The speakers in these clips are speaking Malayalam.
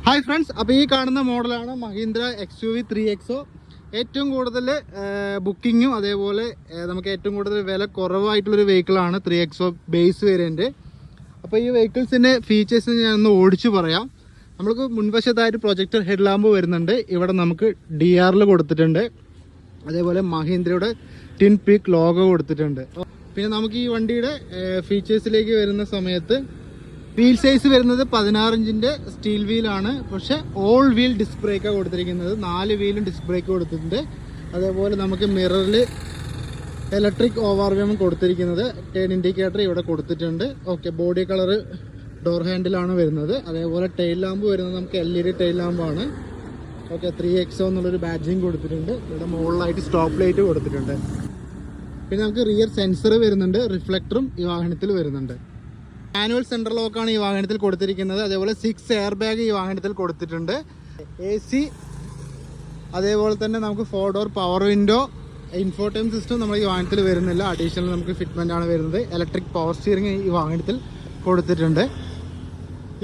ഹായ് ഫ്രണ്ട്സ്, അപ്പോൾ ഈ കാണുന്ന മോഡലാണ് മഹീന്ദ്ര XUV 3XO. ഏറ്റവും കൂടുതൽ ബുക്കിങ്ങും അതേപോലെ നമുക്ക് ഏറ്റവും കൂടുതൽ വില കുറവായിട്ടുള്ളൊരു വെഹിക്കിളാണ് 3XO ബേസ് വേരിയൻറ്റ്. അപ്പോൾ ഈ വെഹിക്കിൾസിൻ്റെ ഫീച്ചേഴ്സ് ഞാനൊന്ന് ഓടിച്ചു പറയാം. നമുക്ക് മുൻവശത്തായിട്ട് പ്രൊജക്ടർ ഹെഡ് ലാമ്പ് വരുന്നുണ്ട്. ഇവിടെ നമുക്ക് DRL കൊടുത്തിട്ടുണ്ട്. അതേപോലെ മഹീന്ദ്രയുടെ ടിൻ പീക്ക് ലോഗോ കൊടുത്തിട്ടുണ്ട്. പിന്നെ നമുക്ക് ഈ വണ്ടിയുടെ ഫീച്ചേഴ്സിലേക്ക് വരുന്ന സമയത്ത് വീൽ സൈസ് വരുന്നത് 16 ഇഞ്ചിൻ്റെ സ്റ്റീൽ വീലാണ്. പക്ഷേ ഓൾ വീൽ ഡിസ്ക് ബ്രേക്കാണ് കൊടുത്തിരിക്കുന്നത്. 4 വീലും ഡിസ്ക് ബ്രേക്ക് കൊടുത്തിട്ടുണ്ട്. അതേപോലെ നമുക്ക് മിററിൽ ഇലക്ട്രിക് ORVM കൊടുത്തിരിക്കുന്നത്. ടേൺ ഇൻഡിക്കേറ്റർ ഇവിടെ കൊടുത്തിട്ടുണ്ട്. ഓക്കെ, ബോഡി കളറ് ഡോർ ഹാൻഡിലാണ് വരുന്നത്. അതേപോലെ ടെയിൽ ലാമ്പ് വരുന്നത് നമുക്ക് LED ടെയിൽ ലാമ്പാണ്. ഓക്കെ, 3XO എന്നുള്ളൊരു ബാഡ്ജിങ് കൊടുത്തിട്ടുണ്ട്. ഇവിടെ മുകളിലായിട്ട് സ്റ്റോപ്പ് ലൈറ്റ് കൊടുത്തിട്ടുണ്ട്. പിന്നെ നമുക്ക് റിയർ സെൻസർ വരുന്നുണ്ട്. റിഫ്ലക്ടറും ഈ വാഹനത്തിൽ വരുന്നുണ്ട്. മാനുവൽ സെൻട്രൽ ലോക്കാണ് ഈ വാഹനത്തിൽ കൊടുത്തിരിക്കുന്നത്. അതേപോലെ 6 എയർ ബാഗ് ഈ വാഹനത്തിൽ കൊടുത്തിട്ടുണ്ട്. AC, അതേപോലെ തന്നെ നമുക്ക് 4 ഡോർ പവർ വിൻഡോ, ഇൻഫോടൈം സിസ്റ്റം നമ്മൾ ഈ വാഹനത്തിൽ വരുന്നില്ല. അഡീഷണൽ നമുക്ക് ഫിറ്റ്മെൻ്റ് ആണ് വരുന്നത്. ഇലക്ട്രിക് പവർ സ്റ്റിയറിംഗ് ഈ വാഹനത്തിൽ കൊടുത്തിട്ടുണ്ട്.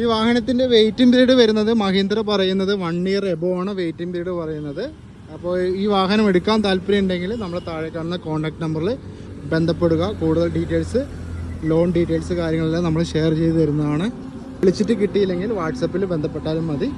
ഈ വാഹനത്തിൻ്റെ വെയിറ്റിംഗ് പീരീഡ് വരുന്നത് മഹീന്ദ്ര പറയുന്നത് 1 ഇയർ എബോ ആണ് വെയിറ്റിംഗ് പീരീഡ് പറയുന്നത്. അപ്പോൾ ഈ വാഹനം എടുക്കാൻ താല്പര്യം ഉണ്ടെങ്കിൽ നമ്മൾ താഴെ കാണുന്ന കോൺടാക്ട് നമ്പറിൽ ബന്ധപ്പെടുക. കൂടുതൽ ഡീറ്റെയിൽസ്, ലോൺ ഡീറ്റെയിൽസ് കാര്യങ്ങളെല്ലാം നമ്മൾ ഷെയർ ചെയ്ത് തരുന്നതാണ്. വിളിച്ചിട്ട് കിട്ടിയില്ലെങ്കിൽ വാട്സപ്പിൽ ബന്ധപ്പെട്ടാലും മതി.